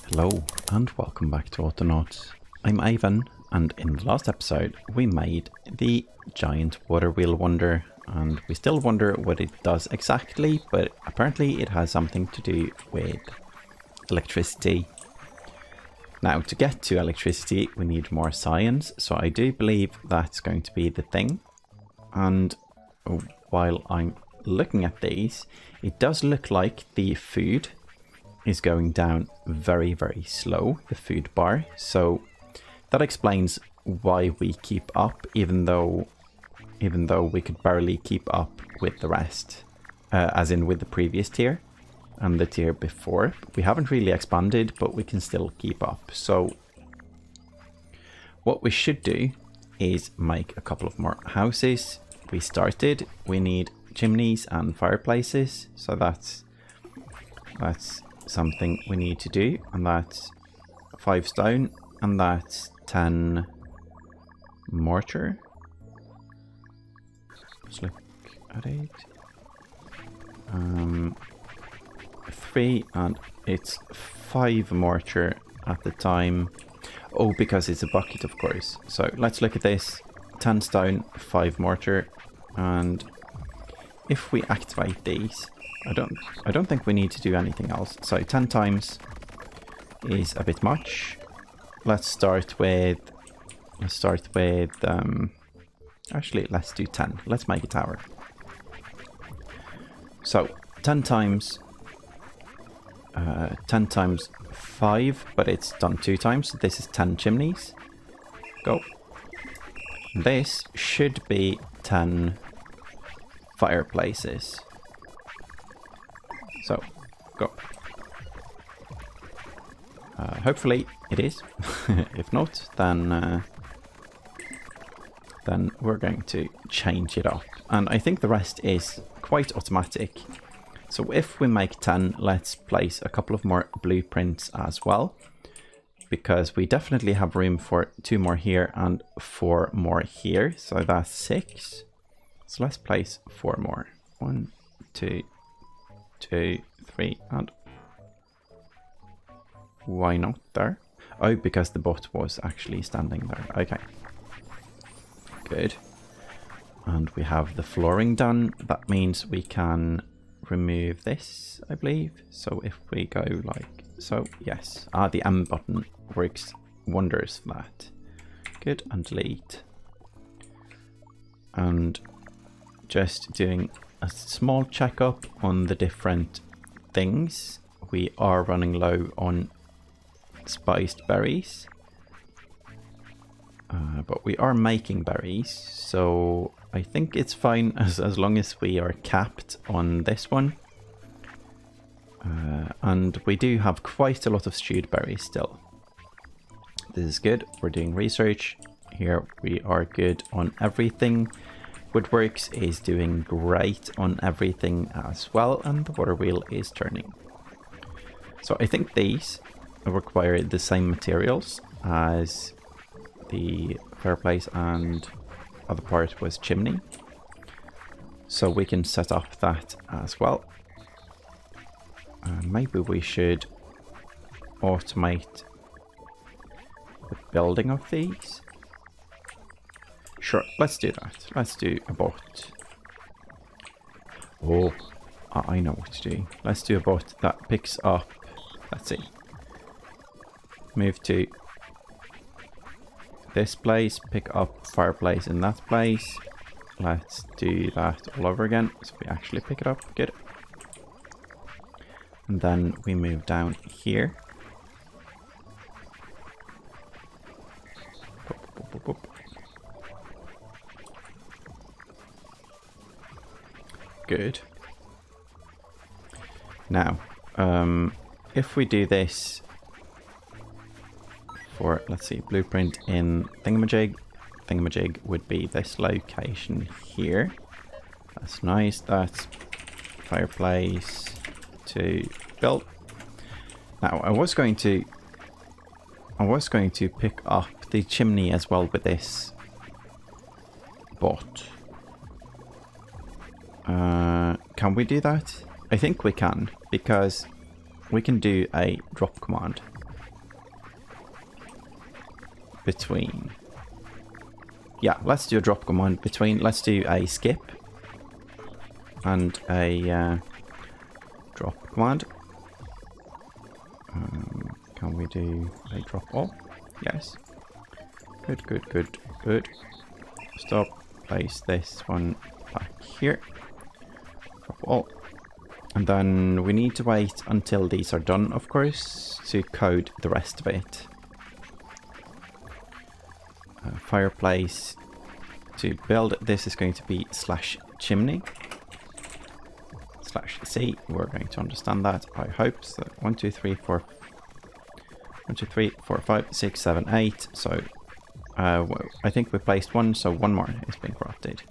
Hello and welcome back to Autonauts. I'm Ivan, and in the last episode we made the giant water wheel wonder, and we still wonder what it does exactly, but apparently it has something to do with electricity. Now, to get to electricity we need more science, so I do believe that's going to be the thing. And while I'm looking at these, it does look like the food is going down very, very slow, the food bar. So that explains why we keep up, even though we could barely keep up with the rest, as in with the previous tier and the tier before. We haven't really expanded, but we can still keep up. So what we should do is make a couple of more houses. We need chimneys and fireplaces, so that's something we need to do, and that's 5 stone, and that's 10 mortar. Let's look at it. 3, and it's 5 mortar at the time. Oh, because it's a bucket, of course. So let's look at this. 10 stone, 5 mortar, and if we activate these, I don't think we need to do anything else. So 10 times is a bit much. Let's start with actually let's do 10. Let's make a tower. So 10 times 5, but it's done 2 times. So this is 10 chimneys. Go. This should be 10 fireplaces. So, go. Hopefully it is. If not, then we're going to change it up. And I think the rest is quite automatic. So if we make 10, let's place a couple of more blueprints as well, because we definitely have room for 2 more here and 4 more here. So that's 6. So let's place 4 more. 1, 2, 2, 3, and why not there? Oh, because the bot was actually standing there. Okay. Good. And we have the flooring done. That means we can remove this, I believe. So if we go like so, yes. The M button works wonders for that. Good, and delete. And just doing a small checkup on the different things. We are running low on spiced berries, but we are making berries, so I think it's fine as long as we are capped on this one. And we do have quite a lot of stewed berries still. This is good. We're doing research here. We are good on everything. Woodworks is doing great on everything as well, and the water wheel is turning. So I think these require the same materials as the fireplace, and other part was chimney. So we can set up that as well. Maybe we should automate the building of these. Sure, let's do that. Let's do a bot. Oh, I know what to do. Let's do a bot that picks up. Let's see. Move to this place, pick up fireplace in that place. Let's do that all over again. So we actually pick it up. Good. And then we move down here. Boop, boop, boop, boop. Good. Now, if we do this for, let's see, blueprint in thingamajig would be this location here. That's nice. That's fireplace to build. Now, I was going to pick up the chimney as well with this bot. Can we do that? I think we can, because we can do a drop command. between. Yeah, let's do a drop command between. Let's do a skip and a drop command. Can we do a drop all? Yes. Good, good, good, good. Stop. Place this one back here. Drop all. And then we need to wait until these are done, of course, to code the rest of it. Fireplace to build. This is going to be /chimney /c. We're going to understand that, I hope. So 1, 2, 3, 4. 1, 2, 3, 4, 5, 6, 7, 8. So I think we placed one, so one more is being crafted.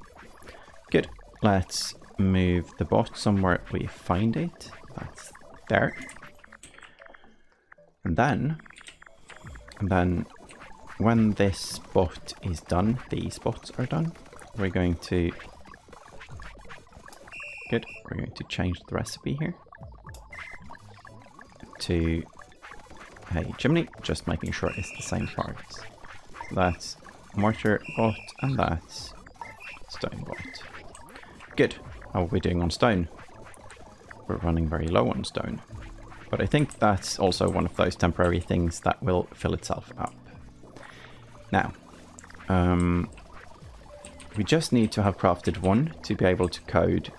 Good. Let's move the bot somewhere we find it. That's there. And then when this bot is done, these bots are done, we're going to change the recipe here to a chimney, just making sure it's the same parts. So that's mortar bot and that's stone bot. Good. How are we doing on stone? We're running very low on stone. But I think that's also one of those temporary things that will fill itself up. Now, we just need to have crafted one to be able to code,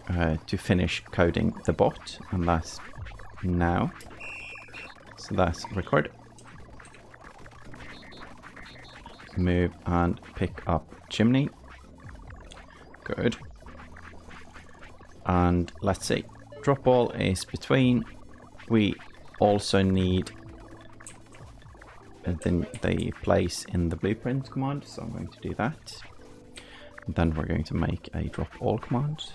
to finish coding the bot, and that's now. So that's record. Move and pick up chimney. Good. And let's see. Drop all is between. We also need the place in the blueprint command, so I'm going to do that. And then we're going to make a drop all command.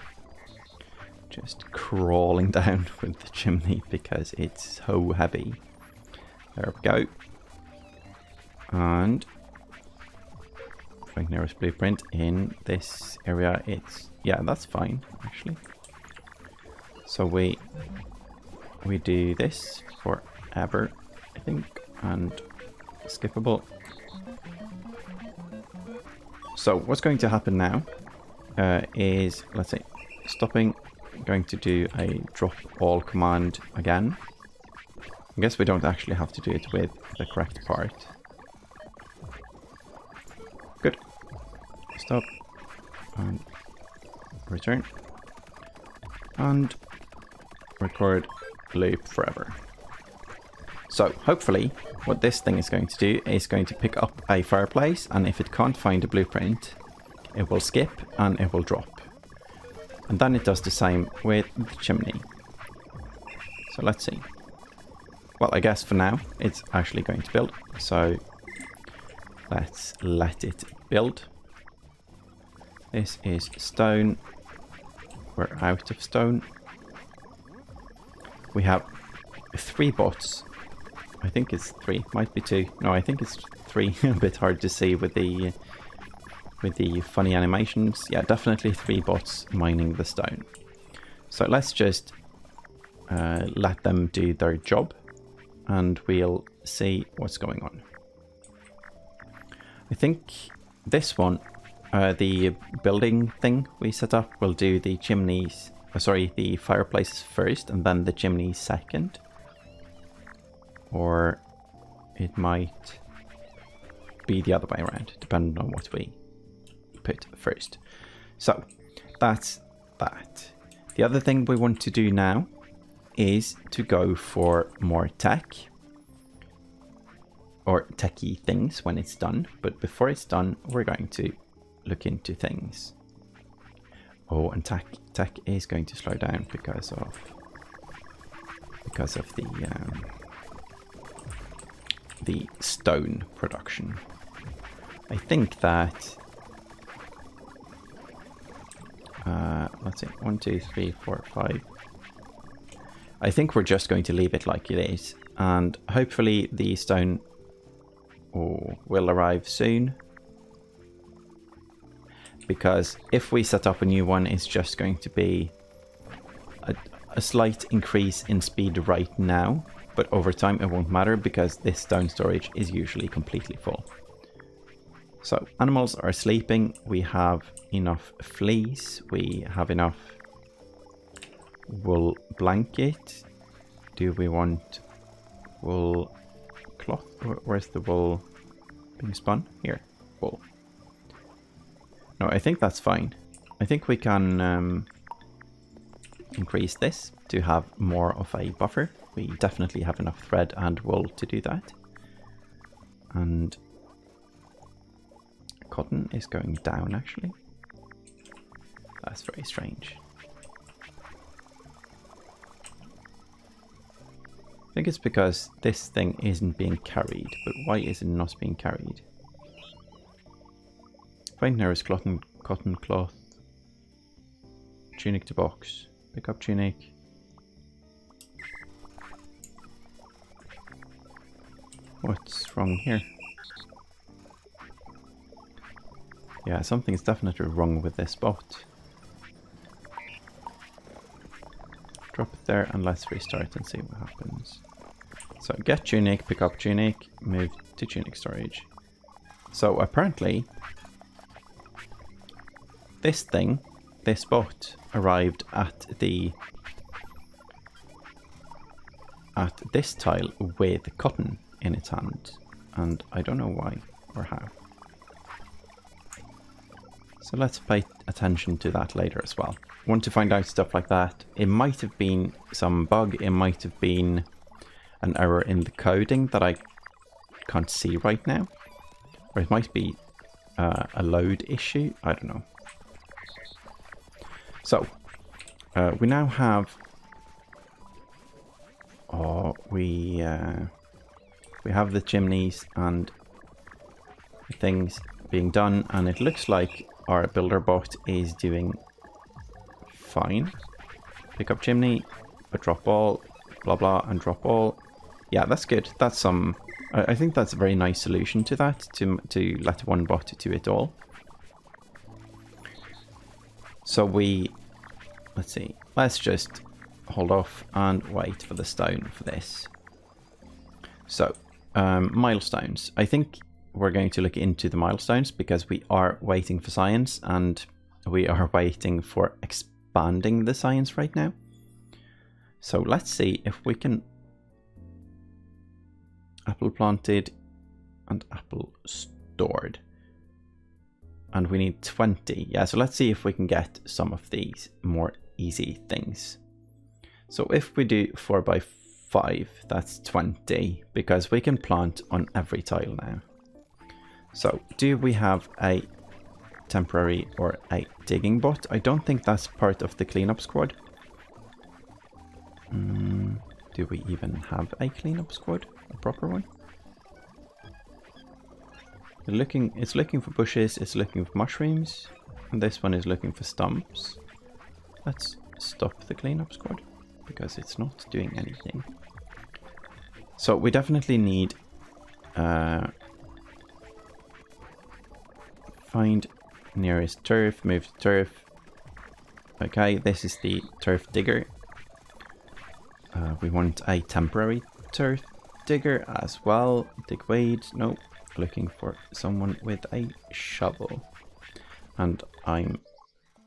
Just crawling down with the chimney because it's so heavy. There we go. And nearest blueprint in this area, it's, yeah, that's fine actually. So we do this forever, I think, and skippable. So what's going to happen now is, let's see, stopping, going to do a drop all command again. I guess we don't actually have to do it with the correct part. Good. Stop and return and record loop forever. So hopefully what this thing is going to do is going to pick up a fireplace, and if it can't find a blueprint, it will skip and it will drop. And then it does the same with the chimney. So let's see. Well, I guess for now it's actually going to build. So let's let it build. This is stone. We're out of stone. We have 3 bots. I think it's 3, might be 2. No, I think it's 3. A bit hard to see with the funny animations. Yeah, definitely 3 bots mining the stone. So let's just let them do their job, and we'll see what's going on. I think this one, the building thing we set up, will do the chimneys, the fireplaces first and then the chimneys second. Or it might be the other way around, depending on what we put first. So that's that. The other thing we want to do now is to go for more tech, or techie things when it's done. But before it's done, we're going to look into things. Oh, and tech is going to slow down because of the stone production. I think that let's see, 1, 2, 3, 4, 5. I think we're just going to leave it like it is, and hopefully the stone will arrive soon. Because if we set up a new one, it's just going to be a slight increase in speed right now, but over time it won't matter because this down storage is usually completely full. So animals are sleeping, we have enough fleece, we have enough wool blanket. Do we want wool cloth? Where's the wool being spun? Here, wool. No, I think that's fine. I think we can increase this to have more of a buffer. We definitely have enough thread and wool to do that. And cotton is going down actually. That's very strange. I think it's because this thing isn't being carried, but why is it not being carried? Find nearest cotton cloth. Tunic to box. Pick up tunic. What's wrong here? Yeah, something's definitely wrong with this boat. Drop it there and let's restart and see what happens. So get tunic, pick up tunic, move to tunic storage. So apparently this boat arrived at this tile with cotton in its hand, and I don't know why or how. So let's pay attention to that later as well. Want to find out stuff like that. It might have been some bug, it might have been an error in the coding that I can't see right now. Or it might be a load issue, I don't know. So, we now have... we have the chimneys and things being done, and it looks like our builder bot is doing fine. Pick up chimney, but drop all, blah blah, and drop all. Yeah, that's good. That's some... I think that's a very nice solution to that, to let one bot do it all. So we... let's see. Let's just hold off and wait for the stone for this. So, milestones. I think we're going to look into the milestones because we are waiting for science and we are waiting for expanding the science right now. So let's see if we can... apple planted and apple stored. And we need 20. Yeah, so let's see if we can get some of these more easy things. So if we do 4 by 5, that's 20, because we can plant on every tile now. So do we have a temporary or a digging bot? I don't think that's part of the cleanup squad. Do we even have a cleanup squad? A proper one? It's looking for bushes, it's looking for mushrooms, and this one is looking for stumps. Let's stop the cleanup squad, because it's not doing anything. So we definitely need... find nearest turf, move to turf. Okay, this is the turf digger. We want a temporary turf digger as well. Dig weeds, no. Looking for someone with a shovel. And I'm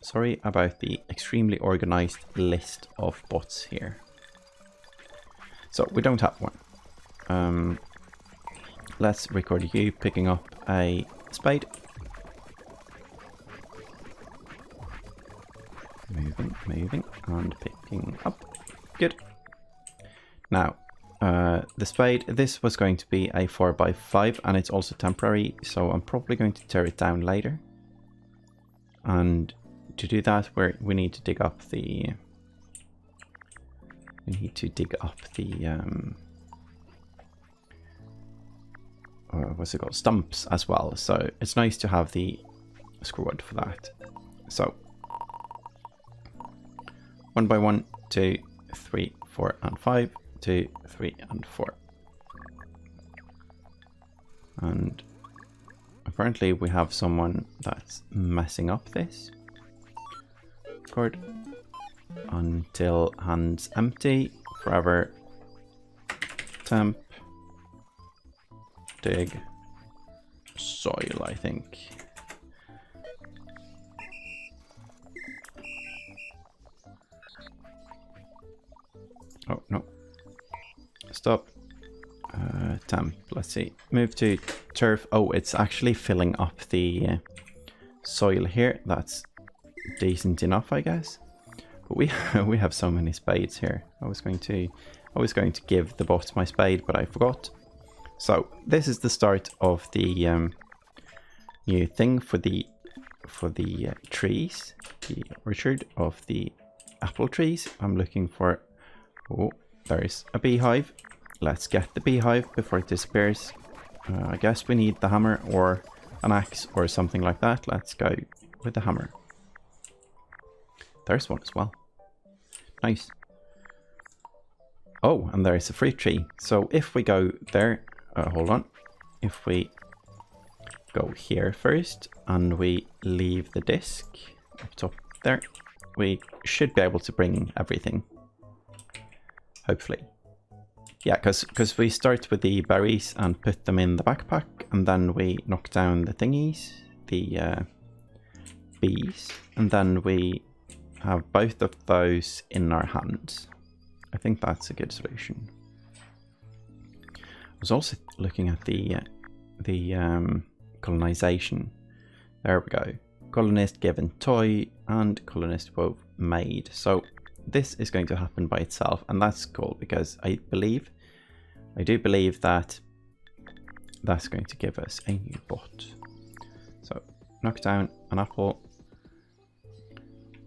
sorry about the extremely organized list of bots here. So we don't have one. Let's record you picking up a spade. Moving, and picking up. Good. Now, the spade, this was going to be a 4 by 5 and it's also temporary, so I'm probably going to tear it down later. And to do that, we need to dig up the... what's it called? Stumps as well. So it's nice to have the squad for that. So 1 by 1, 2, 3, 4, and 5. 2, 3, and 4. And apparently we have someone that's messing up this. Record. until hands empty. Forever temp dig soil, I think. Oh, no. Stop. Temp. Let's see. Move to turf. Oh, it's actually filling up the soil here. That's decent enough, I guess. But we we have so many spades here. I was going to give the bots my spade, but I forgot. So this is the start of the new thing for the trees, the orchard of the apple trees. I'm looking for. Oh, there's a beehive. Let's get the beehive before it disappears. I guess we need the hammer or an axe or something like that. Let's go with the hammer. There's one as well. Nice. Oh, and there's a fruit tree. So if we go there, hold on. If we go here first and we leave the disc up top there, we should be able to bring everything. Hopefully. Yeah, because we start with the berries and put them in the backpack, and then we knock down the thingies, the bees, and then we have both of those in our hands. I think that's a good solution. I was also looking at the colonisation. There we go. Colonist given toy and colonist wove made. So this is going to happen by itself, and that's cool because I do believe that that's going to give us a new bot. So knock down an apple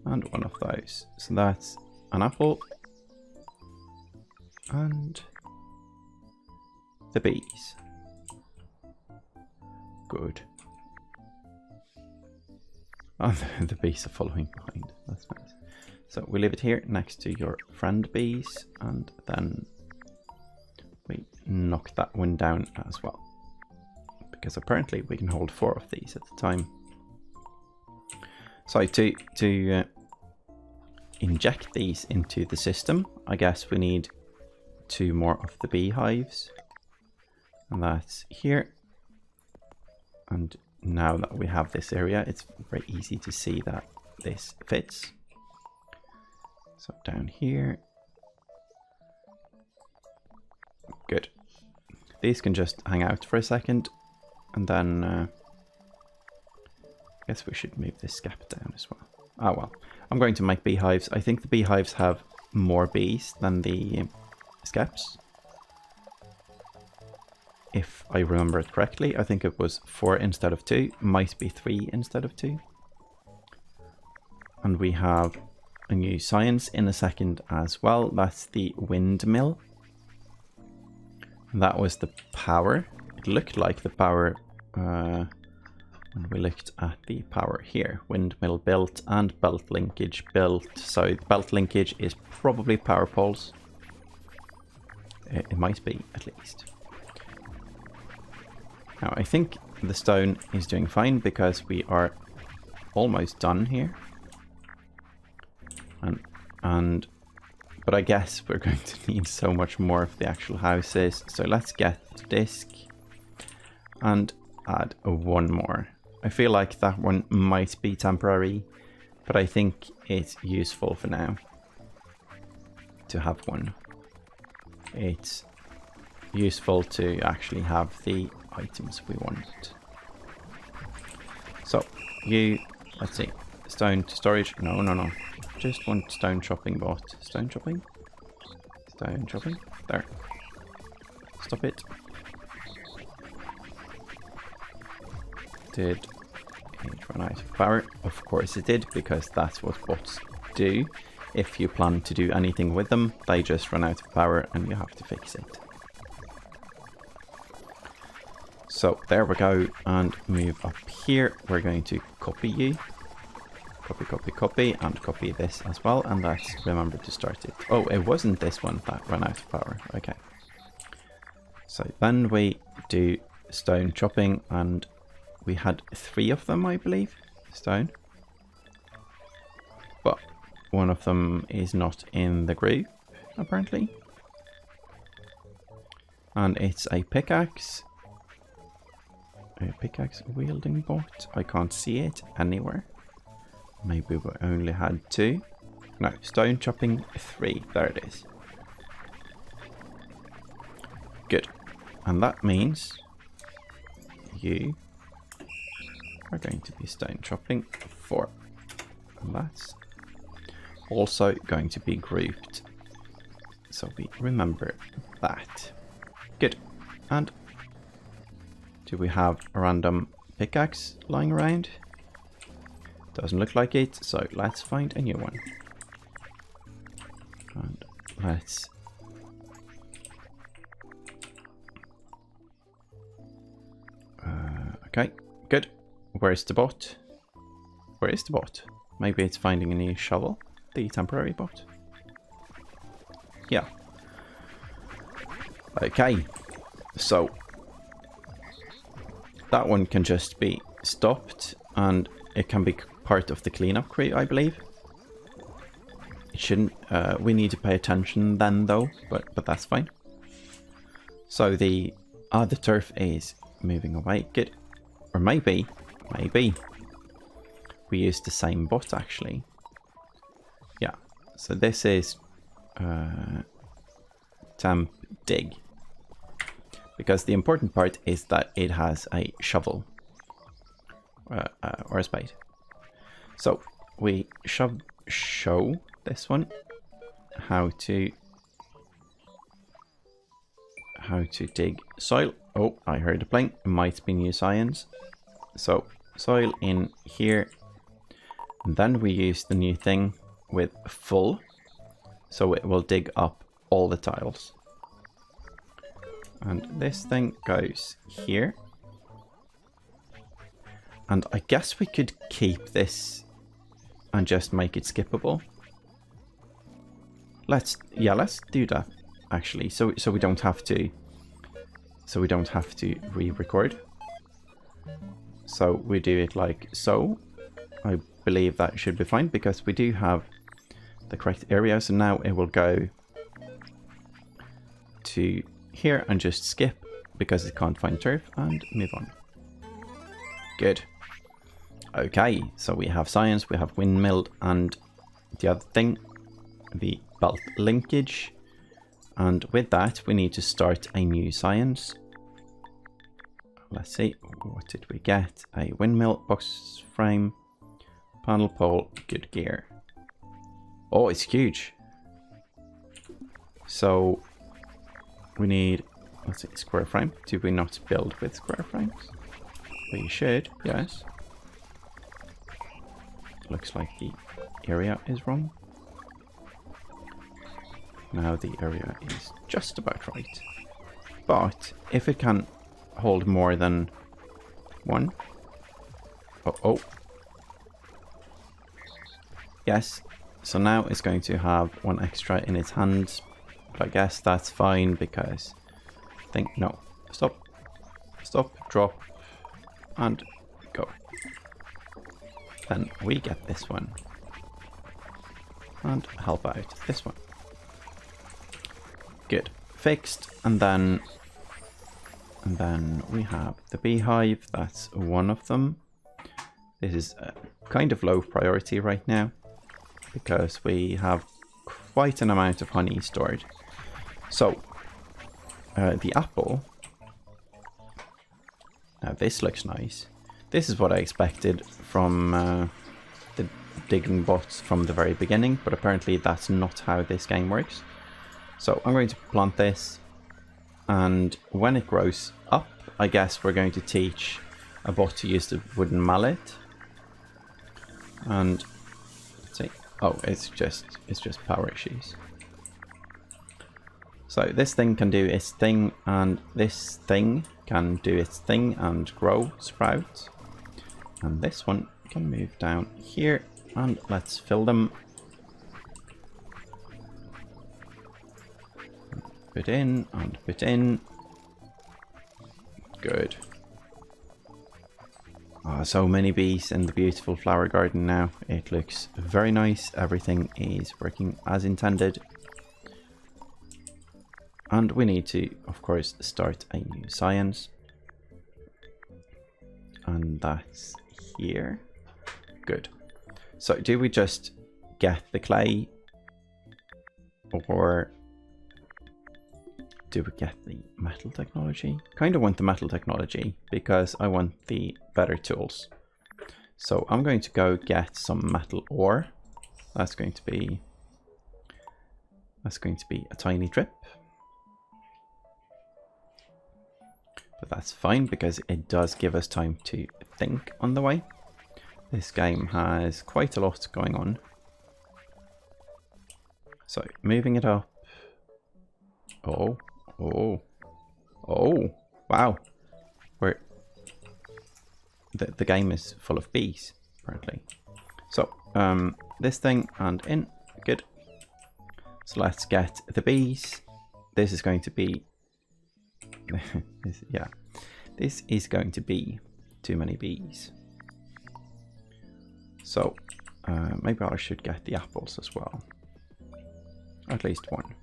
and one of those. So that's an apple and the bees. Good. Oh, the bees are following behind. That's nice. So we leave it here next to your friend bees, and then we knock that one down as well. Because apparently we can hold 4 of these at a time. So to inject these into the system, I guess we need 2 more of the beehives. And that's here. And now that we have this area, it's very easy to see that this fits. So down here. Good. These can just hang out for a second, and then I guess we should move this gap down as well. Oh well, I'm going to make beehives. I think the beehives have more bees than the skeps. If I remember it correctly, I think it was 4 instead of 2. Might be 3 instead of 2. And we have a new science in a second as well. That's the windmill. And that was the power. It looked like the power when we looked at the power here. Windmill built and belt linkage built. So the belt linkage is probably power poles. It might be, at least. Now I think the stone is doing fine because we are almost done here. But I guess we're going to need so much more of the actual houses. So let's get the disc and add 1 more. I feel like that one might be temporary, but I think it's useful for now to have one. It's useful to actually have the items we want. So let's see, stone to storage. No. Just one stone chopping bot. Stone chopping? Stone chopping? There. Stop it. Did it run out of power? Of course it did, because that's what bots do. If you plan to do anything with them, they just run out of power and you have to fix it. So there we go, and move up here. We're going to copy you. Copy, and copy this as well, and let's remember to start it. Oh, it wasn't this one that ran out of power. Okay. So then we do stone chopping, and we had 3 of them, I believe. Stone. But one of them is not in the group, apparently. And it's a pickaxe. A pickaxe wielding bot. I can't see it anywhere. Maybe we only had 2. No, stone chopping 3. There it is. Good. And that means you are going to be stone chopping 4. And that's also going to be grouped. So we remember that. Good. And do we have a random pickaxe lying around? Doesn't look like it, so let's find a new one. And let's... okay, good. Where's the bot? Where is the bot? Maybe it's finding a new shovel, the temporary bot. Yeah. Okay, so that one can just be stopped and it can be part of the cleanup crew, I believe. It shouldn't, we need to pay attention then though, but that's fine. So the turf is moving away. Good. Or maybe we use the same bot actually. Yeah, so this is temp dig. Because the important part is that it has a shovel or a spade. So we show this one how to dig soil. Oh, I heard a plane. It might be new science. So soil in here. And then we use the new thing with full. So it will dig up all the tiles. And this thing goes here. And I guess we could keep this and just make it skippable. Let's do that actually. So we don't have to re-record. So we do it like so. I believe that should be fine because we do have the correct area. So now it will go to here and just skip because it can't find turf and move on. Good. Okay, so we have science, we have windmill, and the other thing, the belt linkage. And with that, we need to start a new science. Let's see, what did we get? A windmill, box frame, panel pole, good gear. Oh, it's huge. So we need, let's see, square frame. Do we not build with square frames? We should, yes. Looks like the area is wrong. Now the area is just about right. But if it can hold more than one. Oh. Yes. So now it's going to have one extra in its hands. But I guess that's fine because no. Stop, drop, and go. Then we get this one. And help out this one. Good. Fixed. And then we have the beehive. That's one of them. This is kind of low priority right now because we have quite an amount of honey stored. So the apple. Now this looks nice. This is what I expected from the digging bots from the very beginning, but apparently that's not how this game works. So I'm going to plant this, and when it grows up, I guess we're going to teach a bot to use the wooden mallet. And let's see. Oh, it's just power issues. So this thing can do its thing, and this thing can do its thing and grow sprouts. And this one can move down here, and let's fill them. Put in and put in. Good. Oh, so many bees in the beautiful flower garden now. It looks very nice. Everything is working as intended. And we need to, of course, start a new science. And that's here. Good. So do we just get the clay? Or do we get the metal technology? Kind of want the metal technology because I want the better tools. So I'm going to go get some metal ore. That's going to be a tiny trip. But that's fine because it does give us time to think on the way. This game has quite a lot going on. So moving it up. Oh, wow. The game is full of bees, apparently. So, this thing and in. Good. So let's get the bees. This is going to be... yeah. This is going to be too many bees. So, maybe I should get the apples as well. At least one.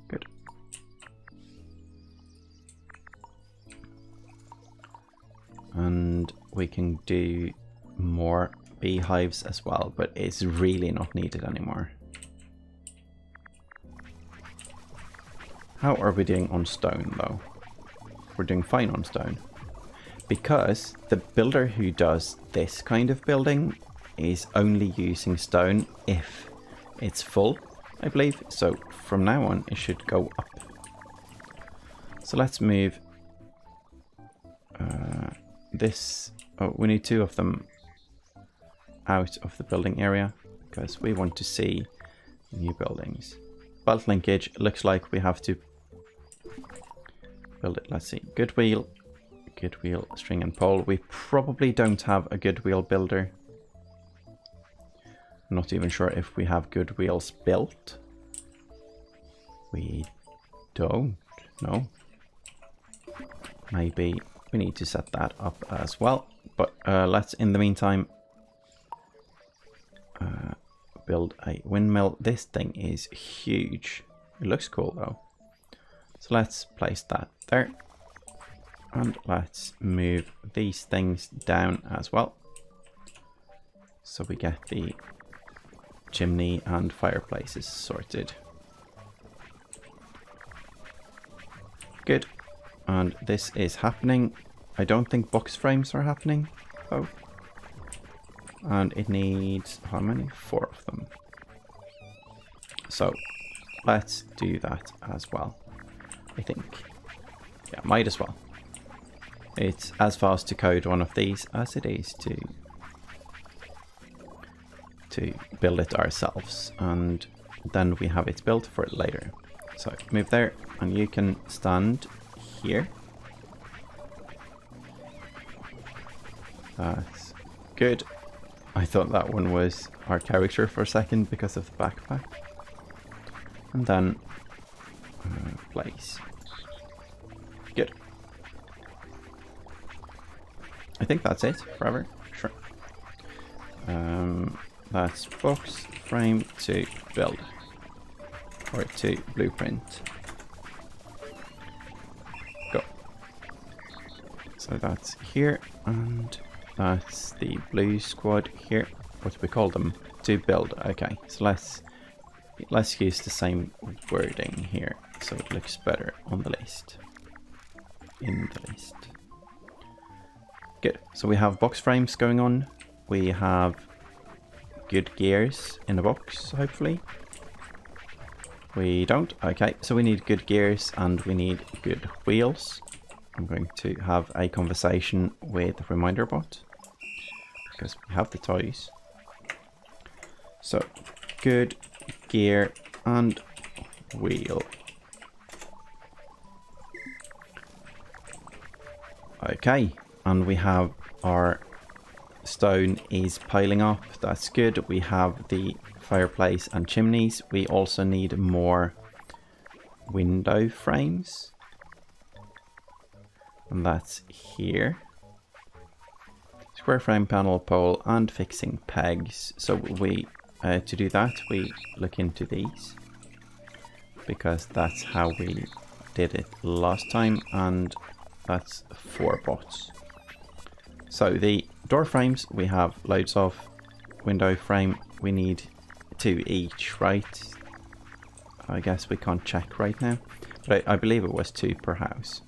Good. And we can do more beehives as well, but it's really not needed anymore. How are we doing on stone though? We're doing fine on stone. Because the builder who does this kind of building is only using stone if it's full, I believe. So from now on it should go up. So let's move this. Oh, we need two of them out of the building area because we want to see new buildings. Belt linkage looks like we have to build it. Let's see. Good wheel, string and pole. We probably don't have a good wheel builder. I'm not even sure if we have good wheels built. We don't. No. Maybe we need to set that up as well. But let's, in the meantime, build a windmill. This thing is huge. It looks cool though. So let's place that there. And let's move these things down as well. So we get the chimney and fireplaces sorted. Good. And this is happening. I don't think box frames are happening though. And it needs, how many? 4 of them. So let's do that as well. I think. Yeah, might as well. It's as fast to code one of these as it is to build it ourselves, and then we have it built for it later. So move there, and you can stand here. That's good. I thought that one was our character for a second because of the backpack. And then place. Good. I think that's it forever. Sure. That's box frame to build or to blueprint. Go. So that's here, and that's the blue squad here. What do we call them? To build. Okay, so let's use the same wording here so it looks better on the list. In the list. Good. So we have box frames going on. We have good gears in a box, hopefully. We don't. Okay, so we need good gears and we need good wheels. I'm going to have a conversation with the reminder bot because we have the toys. So good gear and wheel. Okay, and we have our stone is piling up. That's good. We have the fireplace and chimneys. We also need more window frames, and that's here. square frame panel pole and fixing pegs. So we to do that we look into these, because that's how we did it last time, and that's 4 bots. So the door frames we have loads of. Window frame we need 2 each, right? I guess we can't check right now, but I believe it was 2 per house.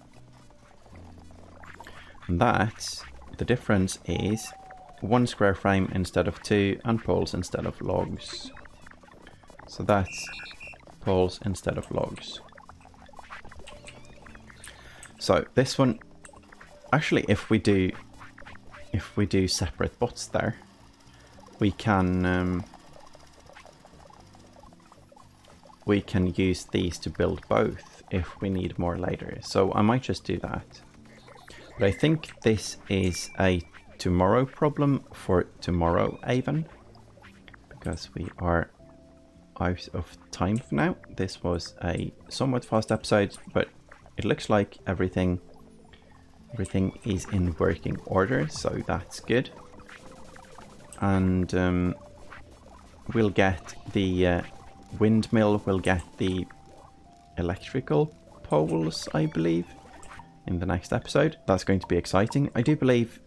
And that, the difference is 1 square frame instead of 2 and poles instead of logs. So that's poles instead of logs. So this one, actually if we do separate bots there, we can use these to build both if we need more later. So I might just do that. But I think this is a tomorrow problem for tomorrow even, because we are out of time for now. This was a somewhat fast episode, but it looks like everything is in working order, so that's good. And we'll get the windmill, we'll get the electrical poles, I believe, in the next episode. That's going to be exciting. I do believe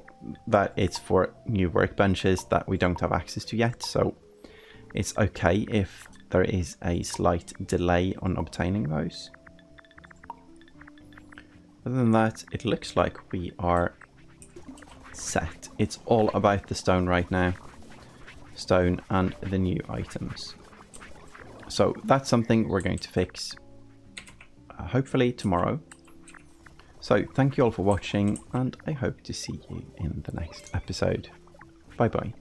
that it's for new workbenches that we don't have access to yet, so it's okay if there is a slight delay on obtaining those. Other than that, it looks like we are set. It's all about the stone right now. Stone and the new items. So that's something we're going to fix hopefully tomorrow. So thank you all for watching, and I hope to see you in the next episode. Bye bye.